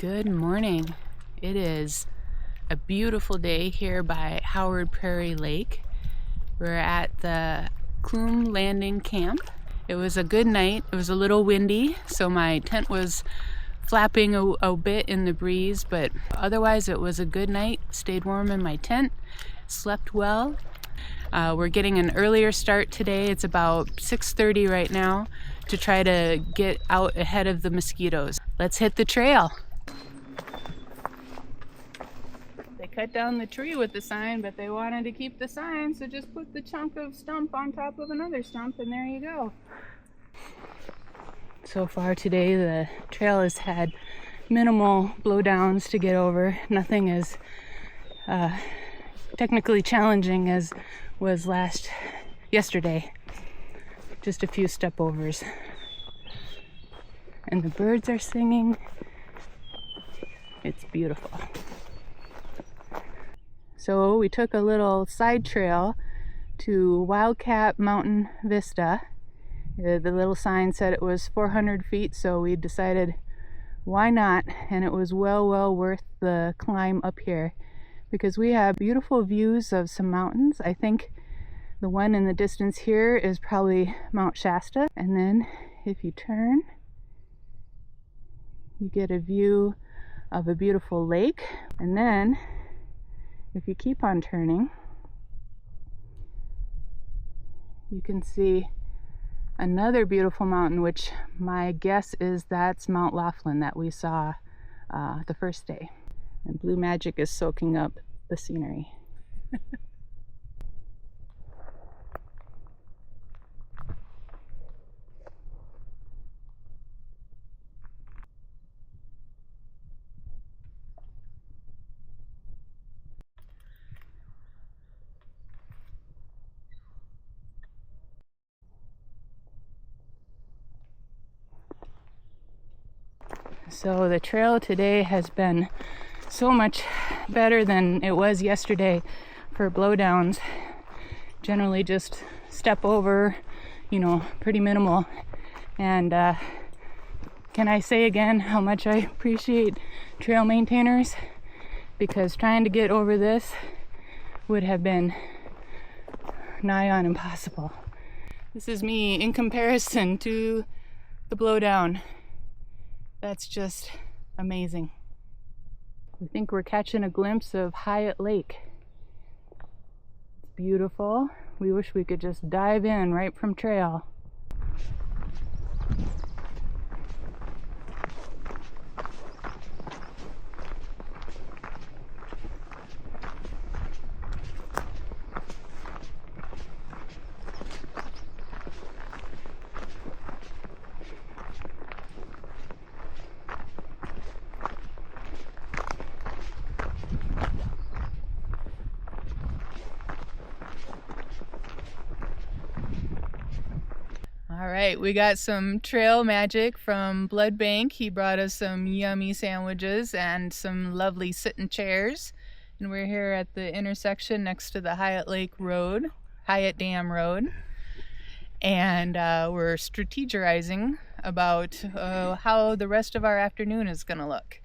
Good morning. It is a beautiful day here by Howard Prairie Lake. We're at the Clume Landing Camp. It was a good night. It was a little windy, so my tent was flapping a bit in the breeze, but otherwise it was a good night. Stayed warm in my tent, slept well. We're getting an earlier start today. It's about 6:30 right now to try to get out ahead of the mosquitoes. Let's hit the trail. They cut down the tree with the sign, but they wanted to keep the sign, so just put the chunk of stump on top of another stump, and there you go. So far today, the trail has had minimal blowdowns to get over. Nothing as technically challenging as was yesterday. Just a few step overs. And the birds are singing. It's beautiful. So we took a little side trail to Wildcat Mountain Vista. The little sign said it was 400 feet, so we decided why not, and it was well worth the climb up here because we have beautiful views of some mountains. I think the one in the distance here is probably Mount Shasta, and then if you turn, you get a view of a beautiful lake, and then if you keep on turning, you can see another beautiful mountain, which my guess is that's Mount Laughlin that we saw the first day. And blue magic is soaking up the scenery. So the trail today has been so much better than it was yesterday for blowdowns. Generally just step over, pretty minimal. And can I say again how much I appreciate trail maintainers? Because trying to get over this would have been nigh on impossible. This is me in comparison to the blowdown. That's just amazing. I think we're catching a glimpse of m.y.t.h Lake. It's beautiful. We wish we could just dive in right from trail. All right, we got some trail magic from Blood Bank. He brought us some yummy sandwiches and some lovely sitting chairs. And we're here at the intersection next to the m.y.t.h Dam Road. And we're strategizing about how the rest of our afternoon is going to look.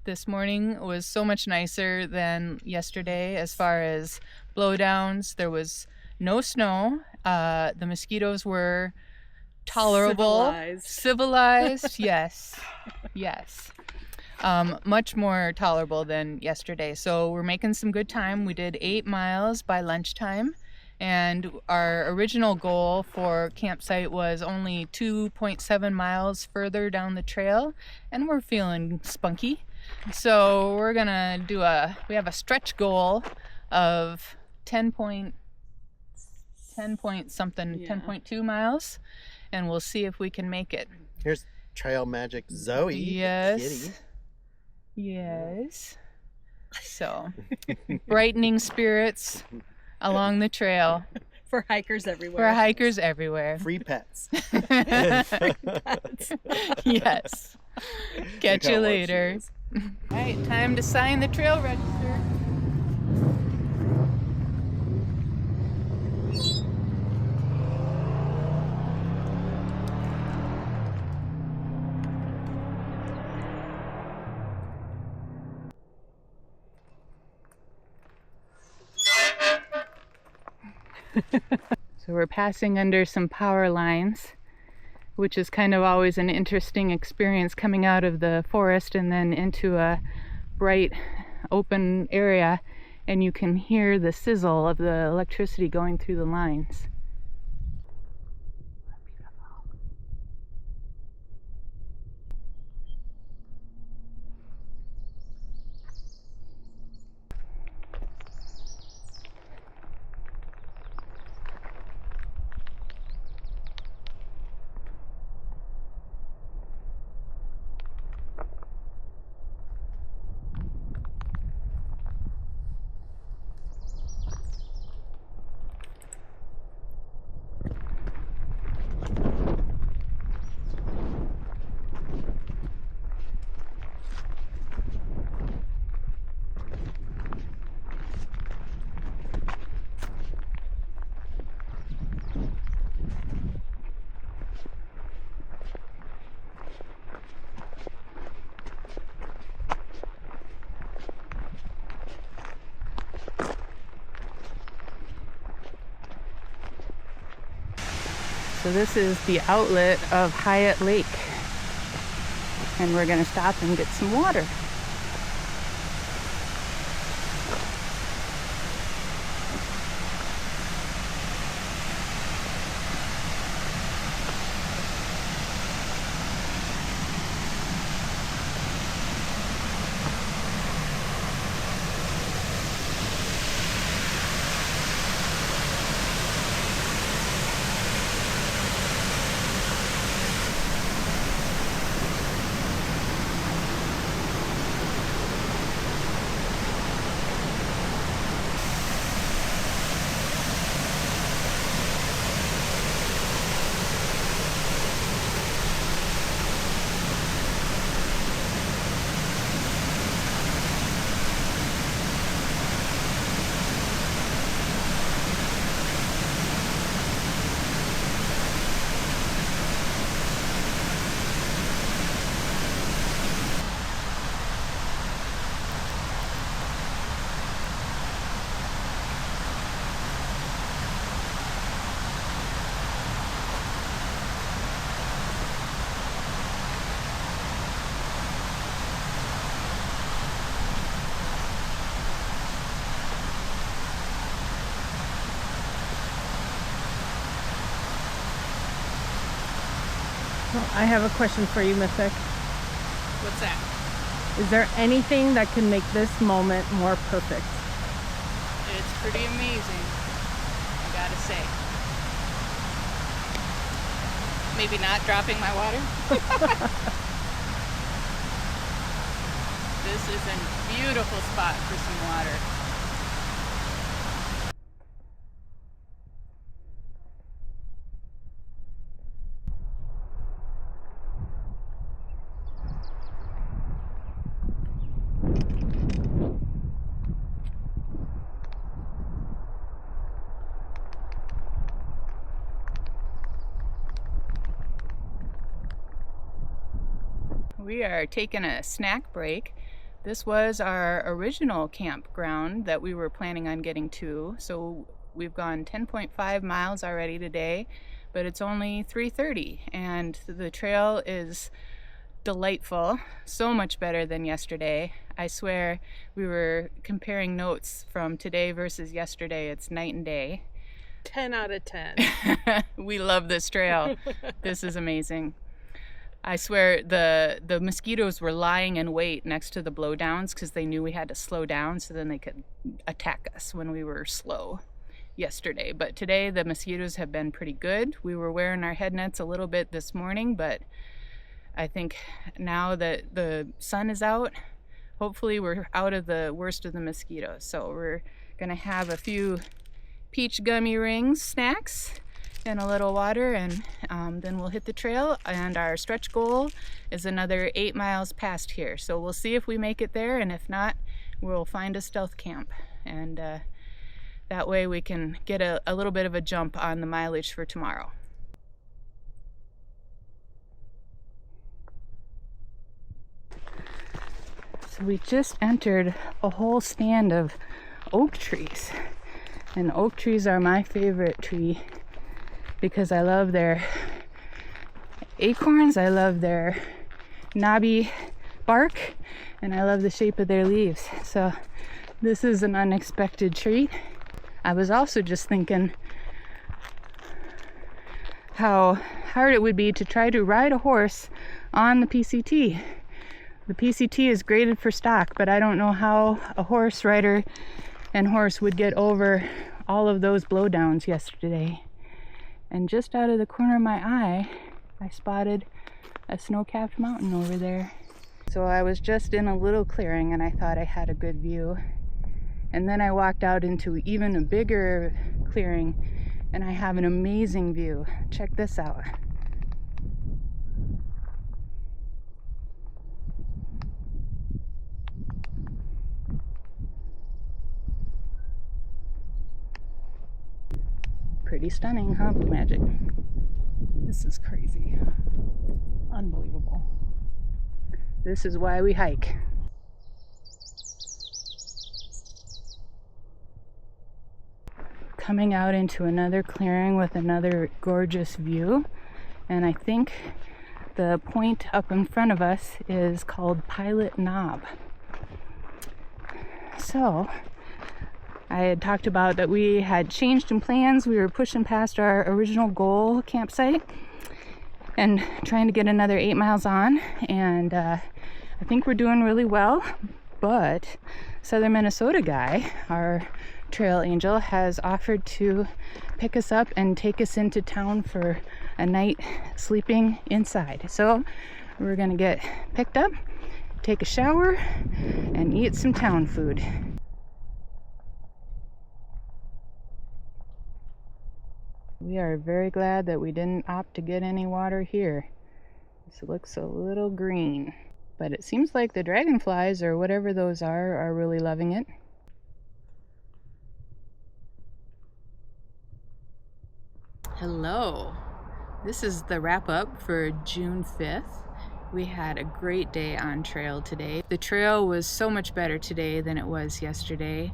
This morning was so much nicer than yesterday as far as blowdowns. There was no snow. The mosquitoes were tolerable, civilized. Yes. Much more tolerable than yesterday. So we're making some good time. We did 8 miles by lunchtime, and our original goal for campsite was only 2.7 miles further down the trail, and we're feeling spunky. So we're gonna we have a stretch goal of 10.2 miles. And we'll see if we can make it. Here's Trail Magic Zoe. Yes. Yes. So, brightening spirits along the trail. For hikers everywhere. Free pets. Yes. Catch you later. All right, time to sign the trail register. So we're passing under some power lines, which is kind of always an interesting experience, coming out of the forest and then into a bright open area, and you can hear the sizzle of the electricity going through the lines. So this is the outlet of Hyatt Lake, and we're going to stop and get some water. Well, I have a question for you, Mythic. What's that? Is there anything that can make this moment more perfect? It's pretty amazing, I gotta say. Maybe not dropping my water. This is a beautiful spot for some water. We are taking a snack break. This was our original campground that we were planning on getting to. So we've gone 10.5 miles already today, but it's only 3:30 and the trail is delightful. So much better than yesterday. I swear, we were comparing notes from today versus yesterday. It's night and day. 10 out of 10. We love this trail. This is amazing. I swear the mosquitoes were lying in wait next to the blowdowns because they knew we had to slow down so then they could attack us when we were slow yesterday. But today the mosquitoes have been pretty good. We were wearing our head nets a little bit this morning, but I think now that the sun is out, hopefully we're out of the worst of the mosquitoes. So we're gonna have a few peach gummy rings snacks and a little water, and then we'll hit the trail. And our stretch goal is another 8 miles past here, so we'll see if we make it there, and if not, we'll find a stealth camp, and that way we can get a little bit of a jump on the mileage for tomorrow. So we just entered a whole stand of oak trees. And oak trees are my favorite tree because I love their acorns, I love their knobby bark, and I love the shape of their leaves. So this is an unexpected treat. I was also just thinking how hard it would be to try to ride a horse on the PCT. The PCT is graded for stock, but I don't know how a horse rider and horse would get over all of those blowdowns yesterday. And just out of the corner of my eye, I spotted a snow-capped mountain over there. So I was just in a little clearing and I thought I had a good view. And then I walked out into even a bigger clearing and I have an amazing view. Check this out. Pretty stunning, huh, Blue Magic? This is crazy. Unbelievable. This is why we hike. Coming out into another clearing with another gorgeous view, and I think the point up in front of us is called Pilot Knob. So I had talked about that we had changed in plans. We were pushing past our original goal campsite and trying to get another 8 miles on, and I think we're doing really well. But Southern Minnesota guy, our trail angel, has offered to pick us up and take us into town for a night sleeping inside. So we're gonna get picked up, take a shower, and eat some town food. We are very glad that we didn't opt to get any water here. This looks a little green, but it seems like the dragonflies, or whatever those are really loving it. Hello. This is the wrap up for June 5th. We had a great day on trail today. The trail was so much better today than it was yesterday.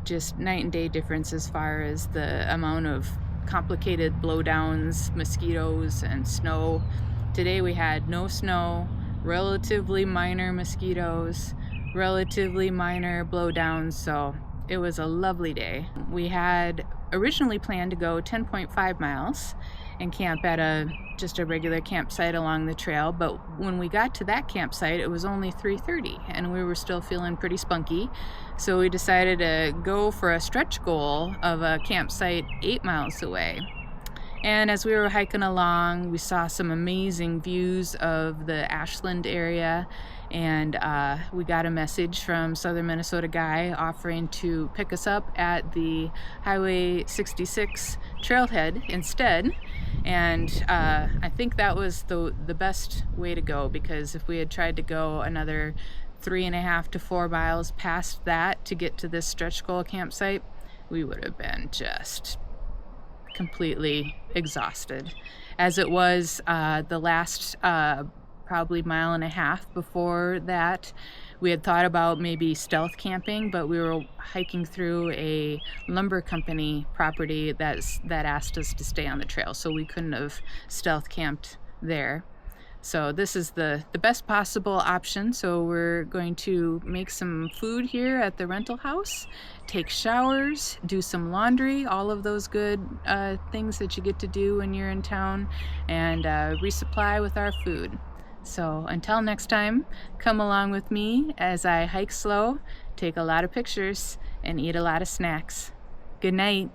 Just night and day difference as far as the amount of complicated blowdowns, mosquitoes, and snow. Today we had no snow, relatively minor mosquitoes, relatively minor blowdowns, so it was a lovely day. We had originally planned to go 10.5 miles and camp at just a regular campsite along the trail, but when we got to that campsite it was only 3:30 and we were still feeling pretty spunky, so we decided to go for a stretch goal of a campsite 8 miles away. And as we were hiking along, we saw some amazing views of the Ashland area, and we got a message from Southern Minnesota guy offering to pick us up at the Highway 66 trailhead instead. And I think that was the best way to go, because if we had tried to go another 3.5 to 4 miles past that to get to this stretch goal campsite, we would have been just completely exhausted. As it was, the last probably 1.5 miles before that, we had thought about maybe stealth camping, but we were hiking through a lumber company property that asked us to stay on the trail, so we couldn't have stealth camped there. So this is the best possible option. So we're going to make some food here at the rental house, take showers, do some laundry, all of those good things that you get to do when you're in town, and resupply with our food. So until next time, come along with me as I hike slow, take a lot of pictures, and eat a lot of snacks. Good night.